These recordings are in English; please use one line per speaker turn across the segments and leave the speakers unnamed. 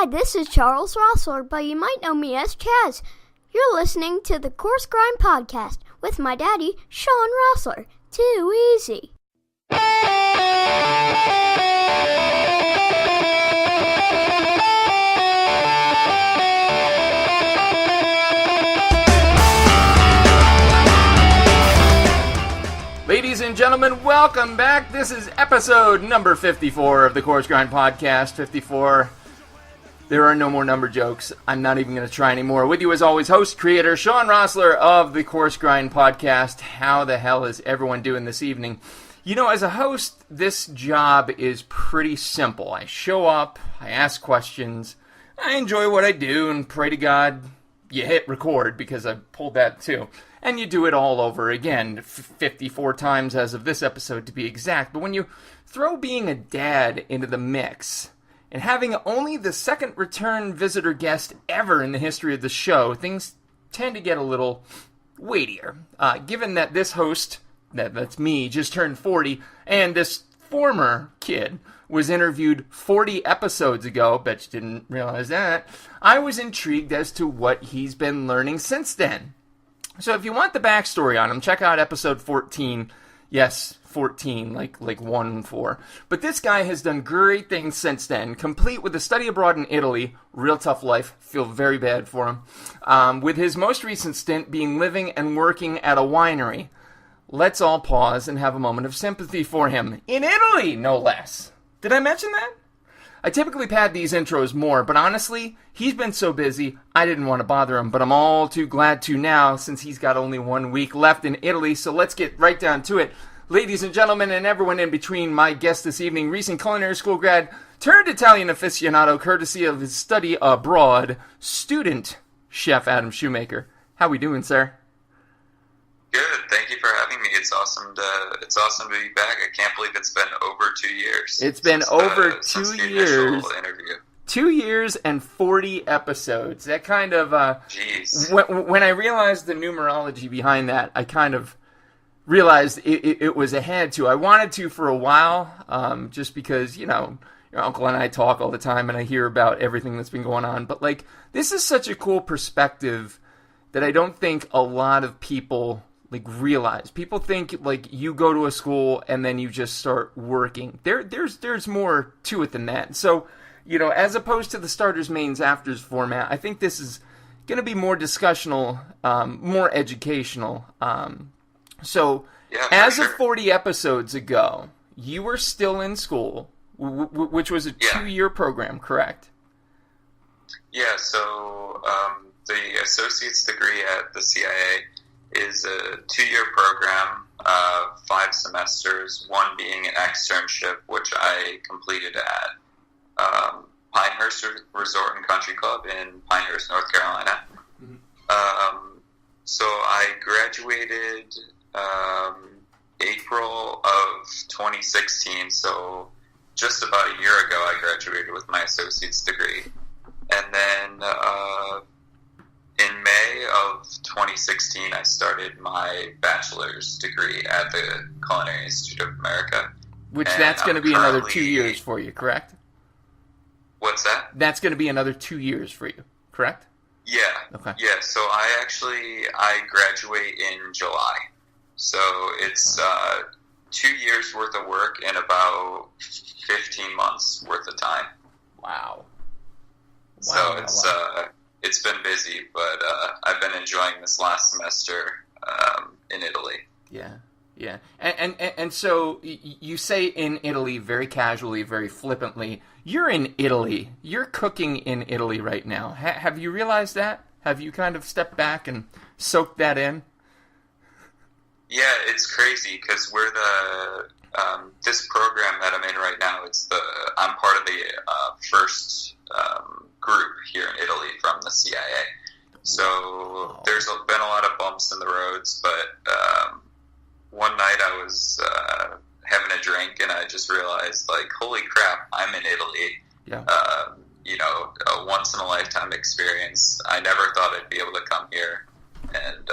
Hi, this is Charles Rossler, but you might know me as Chaz. You're listening to the Coarse Grind Podcast with my daddy, Sean Rossler. Too easy.
Ladies and gentlemen, welcome back. This is episode number 54 of the Coarse Grind Podcast. 54. There are no more number jokes. I'm not even going to try anymore. With you as always, host, creator, Sean Rossler of the Coarse Grind Podcast. How the hell is everyone doing this evening? You know, as a host, this job is pretty simple. I show up, I ask questions, I enjoy what I do, and pray to God you hit record, because I pulled that too. And you do it all over again, 54 times as of this episode to be exact. But when you throw being a dad into the mix, and having only the second return visitor guest ever in the history of the show, things tend to get a little weightier. Given that this host, that's me, just turned 40, and this former kid was interviewed 40 episodes ago, bet you didn't realize that, I was intrigued as to what he's been learning since then. So if you want the backstory on him, check out episode 14. Yes, 14, like 1 and 4. But this guy has done great things since then, complete with a study abroad in Italy, real tough life, feel very bad for him, with his most recent stint being living and working at a winery. Let's all pause and have a moment of sympathy for him. In Italy, no less. Did I mention that? I typically pad these intros more, but honestly, he's been so busy, I didn't want to bother him, but I'm all too glad to now, since he's got only 1 week left in Italy, so let's get right down to it. Ladies and gentlemen, and everyone in between, my guest this evening, recent culinary school grad, turned Italian aficionado, courtesy of his study abroad, student, Chef Adam Shoemaker. How we doing, sir?
Good. Thank you for having me. It's awesome to be back. I can't believe it's been over 2 years.
It's been over 2
since
years.
The interview.
2 years and 40 episodes. That kind of
Jeez.
When I realized the numerology behind that, I kind of realized it was ahead to. I wanted to for a while, just because, you know, your uncle and I talk all the time and I hear about everything that's been going on. But, like, this is such a cool perspective that I don't think a lot of people realize. People think you go to a school and then you just start working. There's more to it than that. So, you know, as opposed to the starters, mains, afters format, I think this is going to be more discussional, more educational. So,
yeah,
as
sure.
of 40 episodes ago, you were still in school, which was a 2-year program, correct?
Yeah. So the associate's degree at the CIA is a 2-year program, 5 semesters, one being an externship, which I completed at Pinehurst Resort and Country Club in Pinehurst, North Carolina. Mm-hmm. So I graduated April of 2016, so just about a year ago I graduated with my associate's degree. And then in May of 2016, I started my bachelor's degree at the Culinary Institute of America.
Which that's going to be another 2 years for you, correct?
What's that?
That's going to be another 2 years for you, correct?
Yeah.
Okay.
Yeah, so I graduate in July. So it's 2 years worth of work in about 15 months worth of time.
Wow.
So it's been busy, but I've been enjoying this last semester in Italy.
Yeah. And so you say in Italy very casually, very flippantly, you're in Italy. You're cooking in Italy right now. Have you realized that? Have you kind of stepped back and soaked that in?
Yeah, it's crazy because we're this program that I'm in right now. I'm part of the first group here in Italy from the CIA. So there's been a lot of bumps in the roads, but one night I was having a drink and I just realized, holy crap, I'm in Italy.
Yeah.
A once in a lifetime experience. I never thought I'd be able to come here, and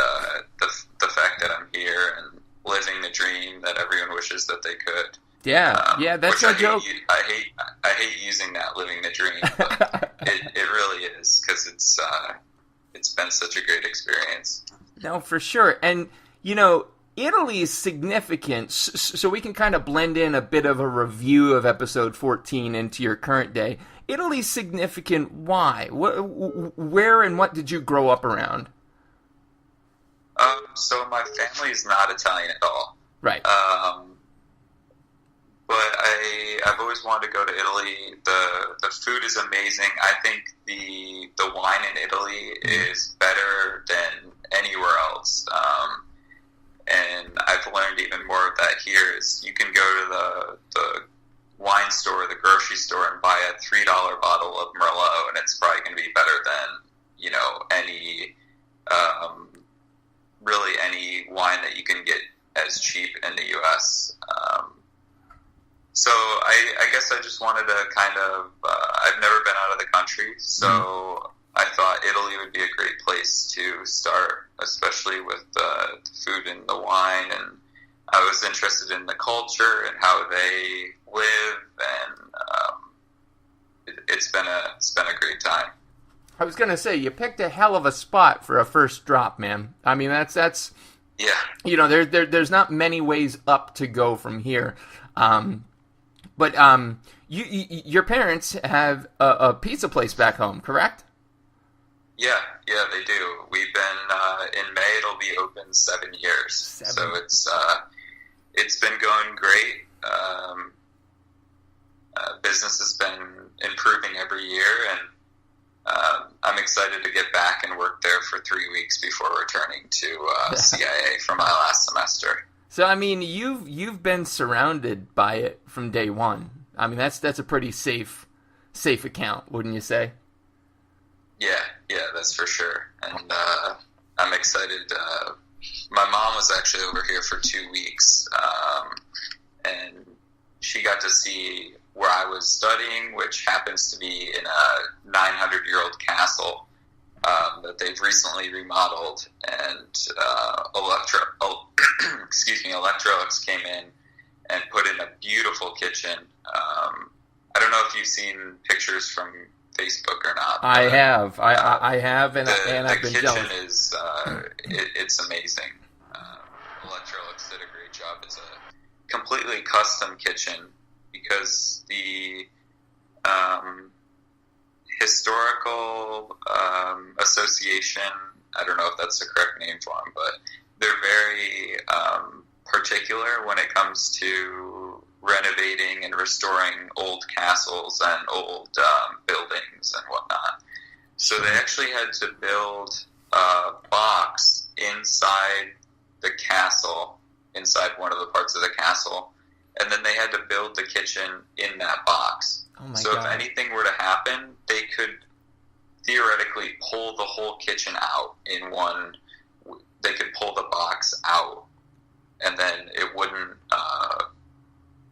the fact that I'm here and living the dream that everyone wishes that they could.
Yeah, that's no joke.
I hate using that, living the dream. But because it's been such a great experience.
No, for sure. And, Italy is significant, so we can kind of blend in a bit of a review of episode 14 into your current day. Italy's significant. Why? Where and what did you grow up around?
So my family is not Italian at all.
Right.
But I've always wanted to go to Italy. The food is amazing. I think the wine in Italy is better than anywhere else. And I've learned even more of that here. Is you can go to the wine store, the grocery store, and buy a $3 bottle of Merlot, and it's probably going to be better than any really any wine that you can get as cheap in the U.S. So I guess I just wanted to kind of, I've never been out of the country, so I thought Italy would be a great place to start, especially with the food and the wine, and I was interested in the culture and how they live, and it's been a great time.
I was going to say, you picked a hell of a spot for a first drop, man. I mean, that's
yeah.
There's not many ways up to go from here. But your parents have a pizza place back home, correct?
Yeah, they do. We've been in May. It'll be open 7 years. So it's been going great. Business has been improving every year, and I'm excited to get back and work there for 3 weeks before returning to CIA for my last semester.
So, I mean, you've been surrounded by it from day one. I mean, that's a pretty safe account, wouldn't you say?
Yeah, that's for sure. And I'm excited. My mom was actually over here for 2 weeks, and she got to see where I was studying, which happens to be in a 900-year-old castle that they've recently remodeled, and Electrolux came in and put in a beautiful kitchen. I don't know if you've seen pictures from Facebook or not.
I have, and I've been jealous.
The kitchen is it's amazing. Electrolux did a great job. It's a completely custom kitchen because the historical association, I don't know if that's the correct name for them, but they're very particular when it comes to renovating and restoring old castles and old buildings and whatnot. So they actually had to build a box inside the castle, inside one of the parts of the castle, and then they had to build the kitchen in that box.
Oh my
so
God.
If anything were to happen, they could theoretically pull the whole kitchen out in one. They could pull the box out, and then it wouldn't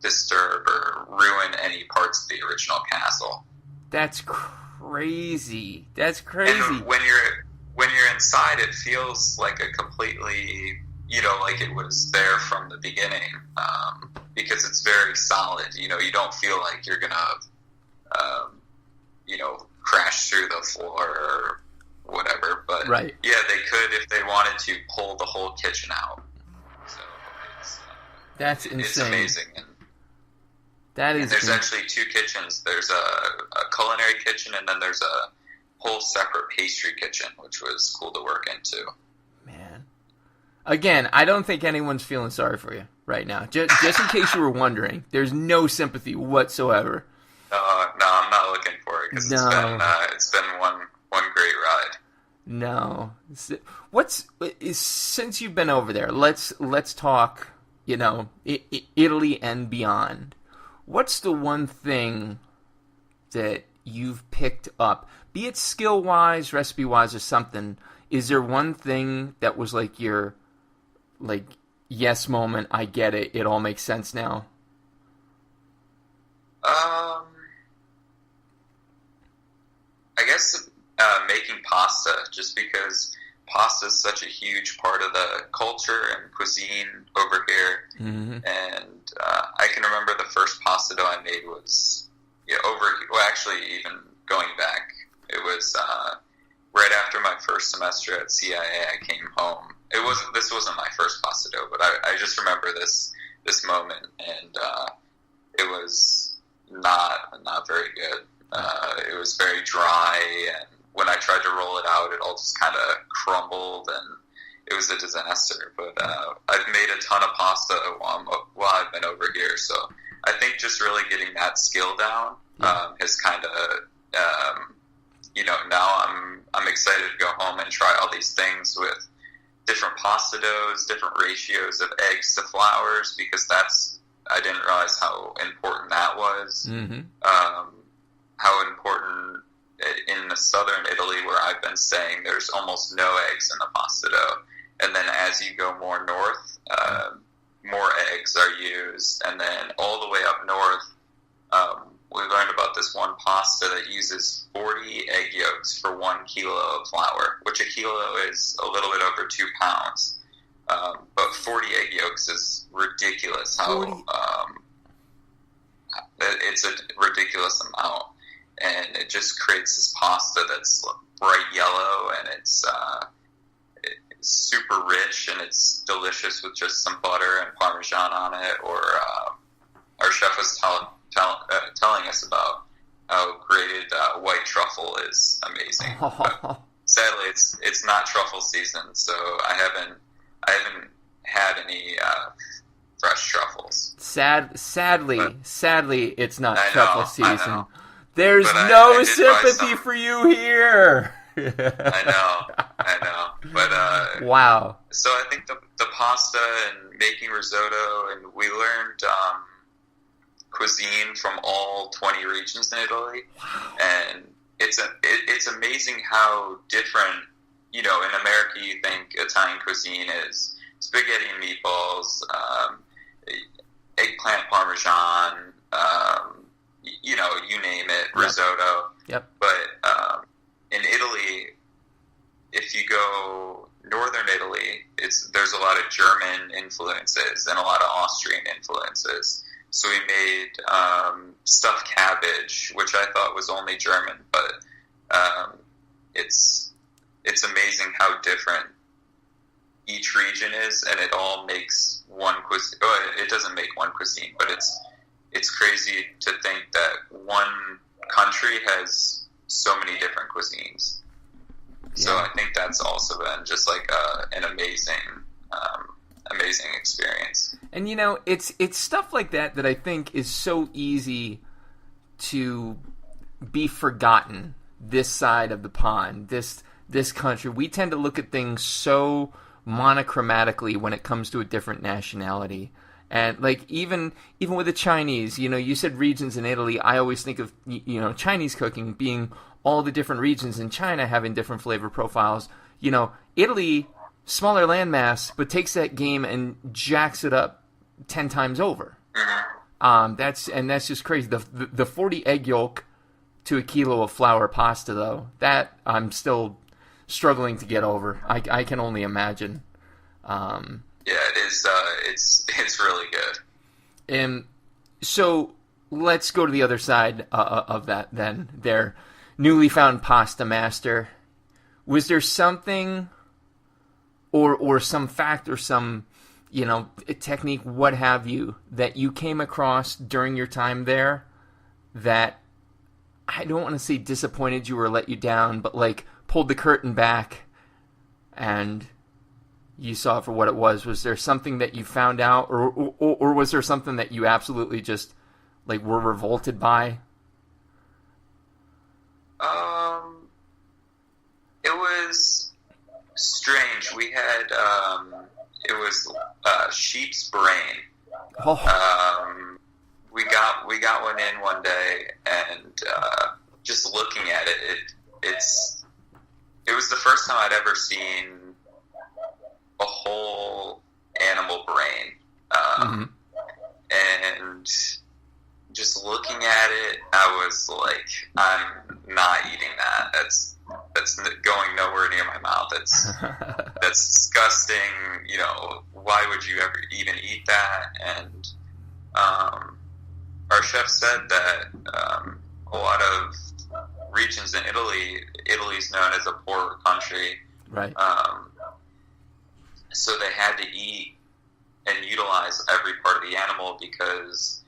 disturb or ruin any parts of the original castle.
That's crazy. That's crazy.
And when you're inside, it feels like a completely, like it was there from the beginning, because it's very solid. You don't feel like you're gonna, crash through the floor or whatever. But
right.
Yeah, they could if they wanted to pull the whole kitchen out. So
that's insane.
It's amazing.
And
there's actually two kitchens. There's a culinary kitchen, and then there's a whole separate pastry kitchen, which was cool to work into.
Man. Again, I don't think anyone's feeling sorry for you right now. Just in case you were wondering, there's no sympathy whatsoever.
No, I'm not looking for it because it's been one great ride.
No. Since you've been over there, let's talk, Italy and beyond. What's the one thing that you've picked up, be it skill-wise, recipe-wise, or something? Is there one thing that was like your, yes moment, I get it, it all makes sense now?
I guess making pasta, just because pasta is such a huge part of the culture and cuisine over here.
Mm-hmm.
And I can remember the first pasta dough I made was, even going back, it was first semester at CIA, I came home. This wasn't my first pasta dough, but I just remember this moment, and it was not very good. It was very dry, and when I tried to roll it out, it all just kind of crumbled, and it was a disaster. But I've made a ton of pasta while I've been over here, so I think just really getting that skill down has kind of, now I'm excited to go home and try all these things with different pasta doughs, different ratios of eggs to flours, because I didn't realize how important that was.
Mm-hmm.
How important in the southern Italy where I've been staying, there's almost no eggs in the pasta dough. And then as you go more north, more eggs are used. And then all the way up north, we learned about this one pasta that uses 40 egg yolks for 1 kilo of flour, which a kilo is a little bit over 2 pounds. But 40 egg yolks is ridiculous. It's a ridiculous amount. And it just creates this pasta that's bright yellow, and it's super rich, and it's delicious with just some butter and Parmesan on it. Or our chef was telling us about how grated white truffle is amazing. But sadly, it's not truffle season, so I haven't had any fresh truffles.
Sadly, it's not
I
truffle
know,
season. There's no sympathy for you here.
I know. But
wow. So
I think the pasta and making risotto, and we learned cuisine from all 20 regions in Italy.
Wow.
And it's amazing how different, in America you think Italian cuisine is spaghetti and meatballs, eggplant Parmesan, you name it, risotto.
Yep.
But in Italy, if you go northern Italy, there's a lot of German influences and a lot of Austrian influences. So we made stuffed cabbage, which I thought was only German, but it's amazing how different each region is, and it all makes one cuisine. Oh, it doesn't make one cuisine, but it's crazy to think that one country has so many different cuisines. Yeah. So I think that's also been just like an amazing experience.
And it's stuff like that I think is so easy to be forgotten this side of the pond, this country. We tend to look at things so monochromatically when it comes to a different nationality. And like even with the Chinese, you said regions in Italy. I always think of Chinese cooking being all the different regions in China having different flavor profiles. Italy, smaller landmass, but takes that game and jacks it up 10 times over. That's just crazy. The 40 egg yolk to a kilo of flour pasta, though, that I'm still struggling to get over. I can only imagine.
Yeah, it is. It's really good.
And so let's go to the other side of that then. Their newly found pasta master. Was there something or some fact or some, technique, what have you, that you came across during your time there that, I don't want to say disappointed you or let you down, but like pulled the curtain back and you saw it for what it was? Was there something that you found out, or was there something that you absolutely just like were revolted by?
It was strange. We had it was sheep's brain.
Oh.
We got one in one day, and just looking at it, it was the first time I'd ever seen a whole animal brain, and just looking at it, I was like, I'm not eating that. That's going nowhere near my mouth. That's disgusting. Why would you ever even eat that? And our chef said that a lot of regions in Italy's known as a poor country,
Right.
So they had to eat and utilize every part of the animal because,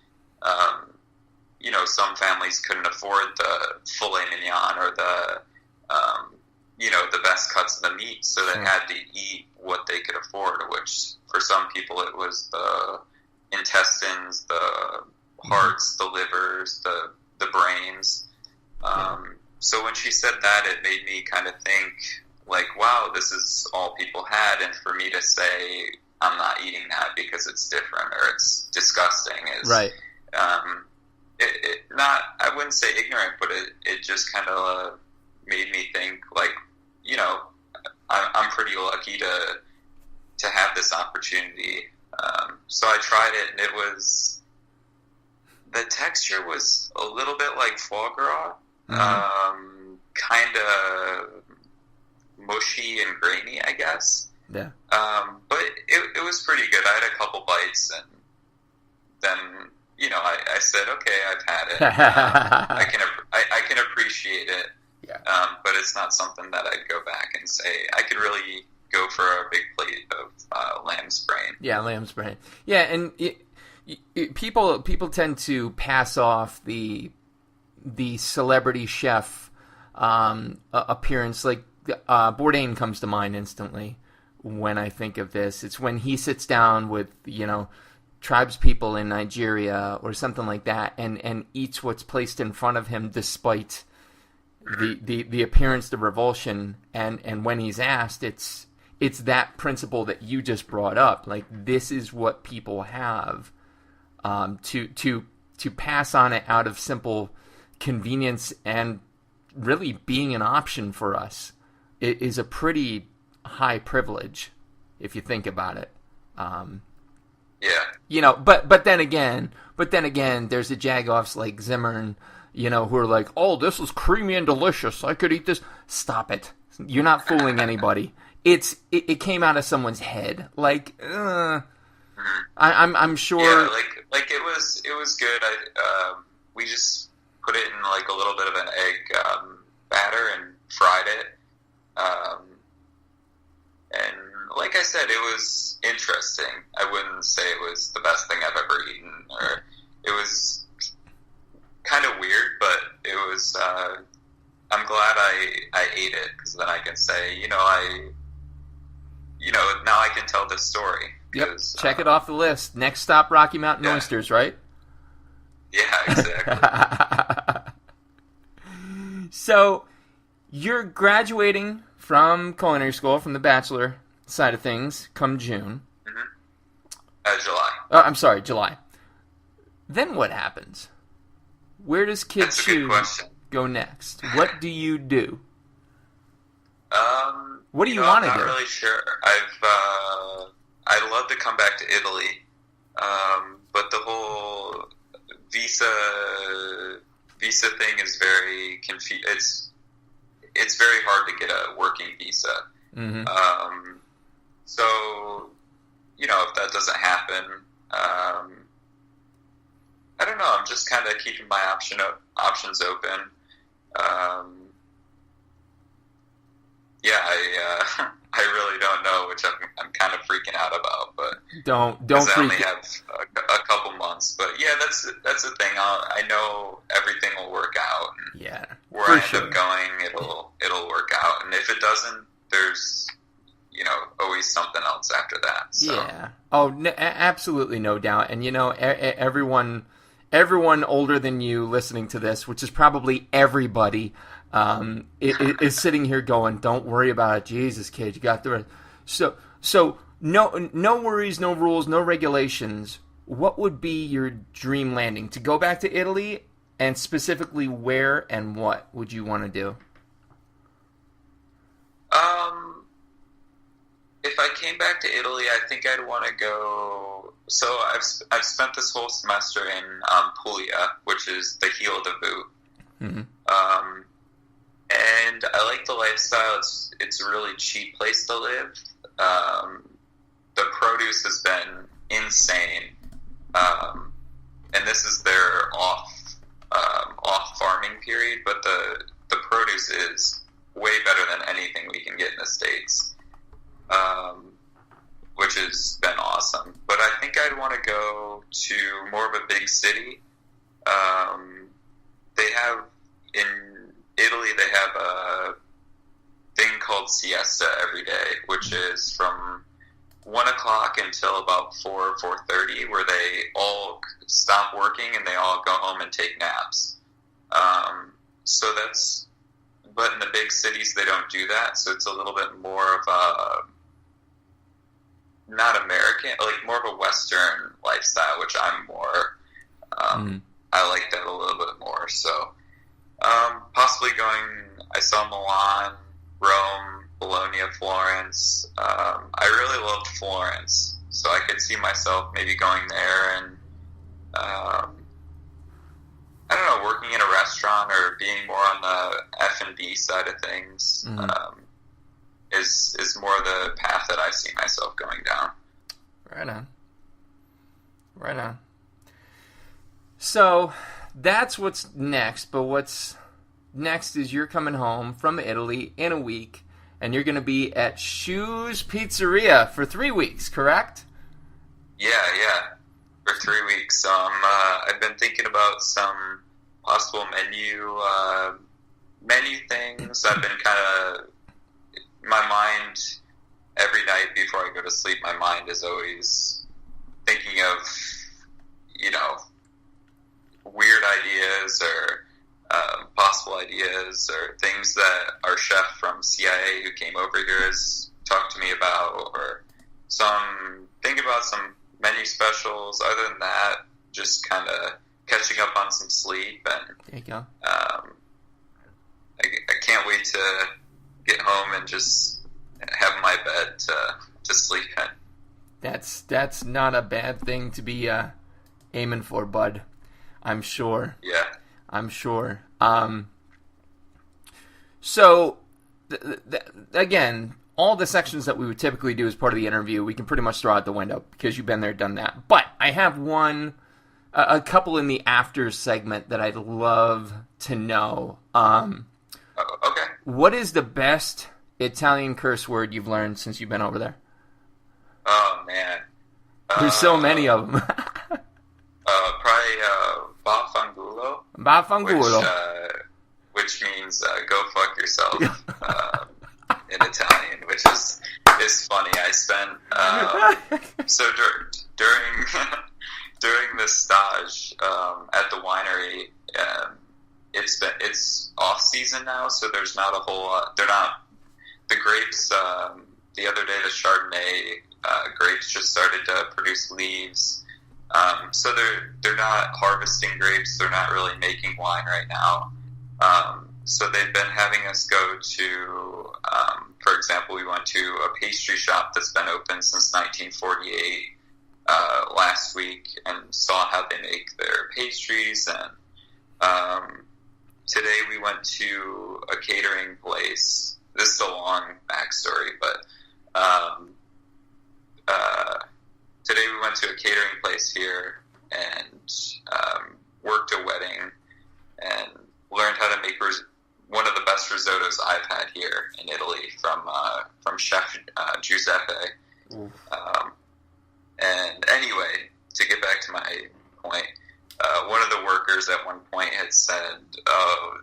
some families couldn't afford the filet mignon or the best cuts of the meat, so they had to eat what they could afford, which for some people it was the intestines, the hearts, the livers, the brains. So when she said that, it made me kind of think, like, wow, this is all people had, and for me to say I'm not eating that because it's different or it's disgusting is
right.
I wouldn't say ignorant, but it just kind of made me think, like, I'm pretty lucky to have this opportunity. So I tried it, and the texture was a little bit like foie gras, kind of mushy and grainy, I guess.
Yeah.
But it was pretty good. I had a couple bites, and then I said, okay, I've had it. I can appreciate it.
Yeah.
But it's not something that I'd go back and say I could really go for a big plate of lamb's brain.
Yeah, lamb's brain. Yeah, and people tend to pass off the celebrity chef appearance. Like Bourdain comes to mind instantly when I think of this. It's when he sits down with tribes people in Nigeria or something like that, and eats what's placed in front of him, despite the appearance, the revulsion, and when he's asked, it's that principle that you just brought up. Like, this is what people have to pass on it out of simple convenience and really being an option for us. It is a pretty high privilege if you think about it.
Yeah.
But then again, there's the jagoffs like Zimmern, who are like, oh, this is creamy and delicious, I could eat this. Stop it. You're not fooling anybody. It came out of someone's head. Like, I'm sure.
Yeah, like it was good. We just put it in like a little bit of an egg batter and fried it. And like I said, it was interesting. I wouldn't say it was the best thing I've ever eaten, or it was kind of weird, but it was. I'm glad I ate it, because then I can say, now I can tell this story.
Yep. Check it off the list. Next stop, Rocky Mountain Oysters, right?
Yeah, exactly.
So, you're graduating from culinary school, from the bachelor side of things, come June.
Mm-hmm. July.
Oh, I'm sorry, July. Then what happens? Where does Kid Chew go next? What do you do? What do you want to do?
I'm not really sure. I'd love to come back to Italy, but the whole visa thing is very it's very hard to get a working visa.
Mm-hmm.
So, if that doesn't happen, I don't know. I'm just kind of keeping my options open. I really don't know, which I'm kind of freaking out about. But
don't
I only have a couple months. But yeah, that's the thing. I know everything will work out. And
yeah,
where I end up going, it'll work out. And if it doesn't, there's always something else after that. So.
Yeah. Oh, absolutely, no doubt. And everyone older than you listening to this, which is probably everybody, is sitting here going, "Don't worry about it, Jesus, kid, you got through it." So no worries, no rules, no regulations. What would be your dream landing? To go back to Italy, and specifically where and what would you want to do?
If I came back to Italy, I think I'd want to go. So I've spent this whole semester in Puglia, which is the heel of the boot.
Mm-hmm.
And I like the lifestyle. It's a really cheap place to live. The produce has been insane, and this is their off farming period. But the produce is way better than anything we can get in the States, which has been awesome. But I think I'd want to go to more of a big city. They have, in Italy, they have a thing called siesta every day, which is from 1 o'clock until about 4:30, where they all stop working and they all go home and take naps. So that's, but in the big cities they don't do that, so it's a little bit more of a, not American, like more of a Western lifestyle, which I'm more, I like that a little bit more. So possibly going, I saw Milan, Rome, Bologna, Florence. I really loved Florence, so I could see myself maybe going there and, I don't know, working in a restaurant or being more on the F&B side of things is more the path that I see myself going down.
Right on. So that's what's next, but what's next is you're coming home from Italy in a week, and you're going to be at Shoe's Pizzeria for 3 weeks, correct?
Yeah, for 3 weeks. I've been thinking about some possible menu things. I've been kind of, my mind, every night before I go to sleep, my mind is always thinking of, weird ideas or possible ideas or things that our chef from CIA who came over here has talked to me about, or thinking about some menu specials. Other than that, just kind of catching up on some sleep, and
there you go.
I can't wait to get home and just have my bed to sleep in.
That's not a bad thing to be aiming for, bud. I'm sure.
Yeah.
I'm sure. So, again, all the sections that we would typically do as part of the interview, we can pretty much throw out the window because you've been there, done that. But I have a couple in the after segment that I'd love to know.
Okay.
What is the best Italian curse word you've learned since you've been over there?
Oh, man.
There's so many of them.
Probably Vaffanculo.
Vaffanculo.
Which means go fuck yourself in Italian, which is funny. I spent during this stage at the winery. It's off season now, so there's not a whole lot. They're not the grapes. The other day, the Chardonnay grapes just started to produce leaves. So they're not harvesting grapes. They're not really making wine right now. So they've been having us go to, for example, we went to a pastry shop that's been open since 1948 last week and saw how they make their pastries. And today we went to a catering place. This is a long backstory, but today we went to a catering place here and worked a wedding and learned how to make one of the best risottos I've had here in Italy from Chef Giuseppe. And anyway, to get back to my point, one of the workers at one point had said,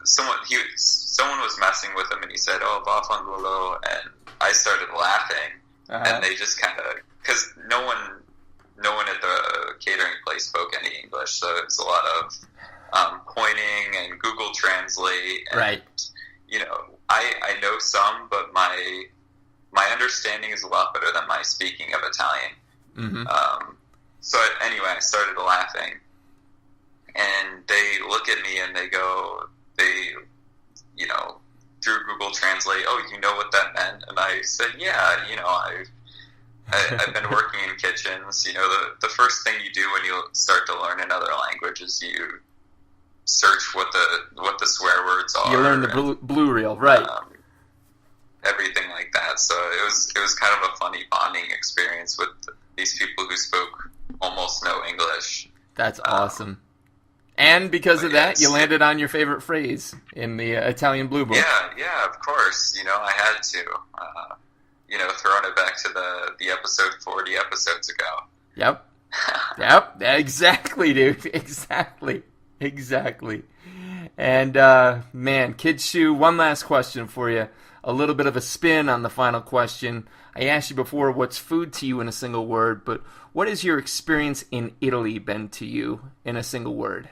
someone was messing with him, and he said, "Oh, vaffanculo," and I started laughing, and they just kind of, because no one at the catering place spoke any English, so it was a lot of pointing and Google Translate. And,
right.
I know some, but my understanding is a lot better than my speaking of Italian. Mm-hmm. So anyway, I started laughing, and they look at me and they go, through Google Translate, "Oh, you know what that meant?" And I said, "Yeah, I've been working in kitchens. The first thing you do when you start to learn another language is you search what the swear words are.
You learn the blue reel, right?
Everything like that. So it was kind of a funny bonding experience with these people who spoke almost no English.
That's awesome. And because of that, you landed on your favorite phrase in the Italian Blue Book.
Yeah, of course. I had to. Throwing it back to the episode 40 episodes ago.
Yep. Yep. Exactly, dude. Exactly. And, man, Kid Shoe, one last question for you. A little bit of a spin on the final question. I asked you before, what's food to you in a single word, but what has your experience in Italy been to you in a single word?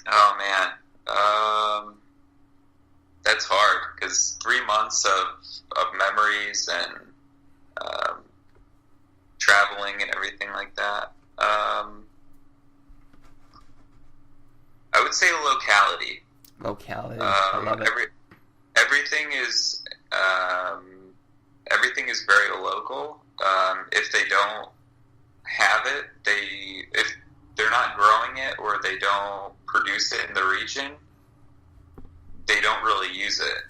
Oh, man. That's hard, because 3 months of memories and traveling and everything like that. I would say locality.
I love it.
Everything is very local. If they don't have it, if they're not growing it or they don't produce it in the region, they don't really use it.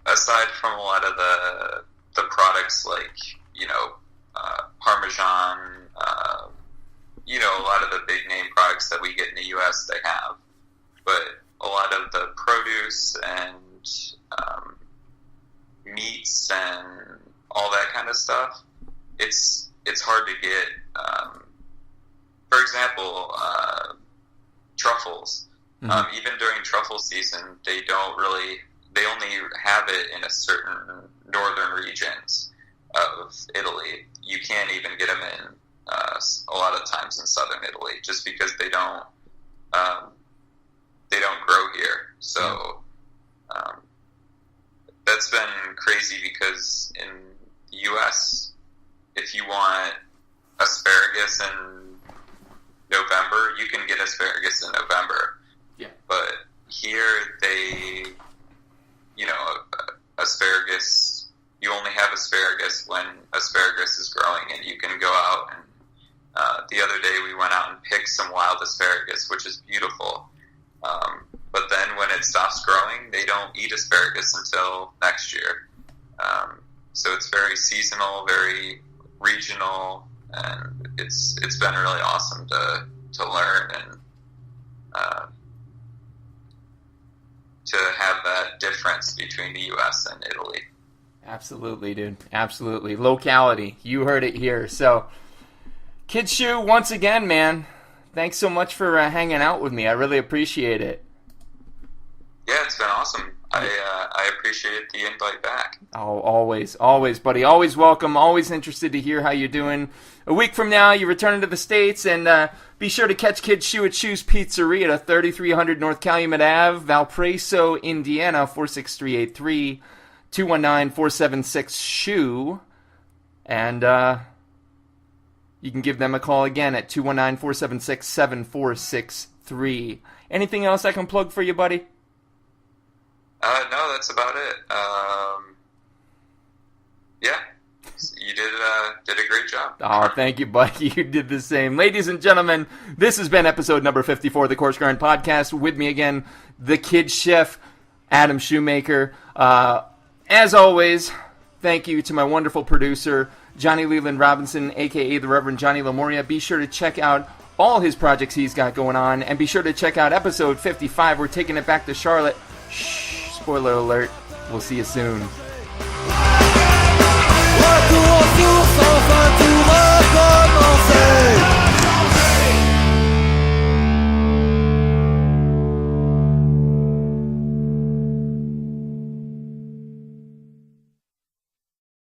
Aside from a lot of the products like Parmesan, a lot of the big name products that we get in the U.S. they have, but a lot of the produce and meats and all that kind of stuff, it's hard to get. For example, truffles. Mm-hmm. Even during truffle season, they only have it in a certain northern regions of Italy. You can't even get them in a lot of times in southern Italy, just because they don't grow here. So that's been crazy, because in the U.S., if you want asparagus in November, you can get asparagus in November.
Yeah. But
here asparagus, you only have asparagus when asparagus is growing, and you can go out and the other day we went out and picked some wild asparagus, which is beautiful. But then when it stops growing, they don't eat asparagus until next year. So it's very seasonal, very regional, and it's been really awesome to learn and to have that difference between the U.S. and Italy.
Absolutely, dude. Absolutely. Locality. You heard it here. So, Kid Shoe, once again, man, thanks so much for hanging out with me. I really appreciate it.
Yeah, it's been awesome. I appreciate the invite back.
Oh, always, buddy. Always welcome. Always interested to hear how you're doing. A week from now, you're returning to the States, and be sure to catch Kid Shoe at Shoe's Pizzeria at 3300 North Calumet Ave, Valparaiso, Indiana, 46383, 219-476-SHOE. And you can give them a call again at 219-476-7463. Anything else I can plug for you, buddy?
No, that's about it. Yeah, you did a great job.
Oh, thank you, buddy. You did the same. Ladies and gentlemen, this has been episode number 54 of the Coarse Grind Podcast. With me again, the Kid Chef, Adam Shoemaker. As always, thank you to my wonderful producer, Johnny Leland Robinson, a.k.a. the Reverend Johnny Lamoria. Be sure to check out all his projects he's got going on, and be sure to check out episode 55. We're taking it back to Charlotte. Shh, spoiler alert. We'll see you soon.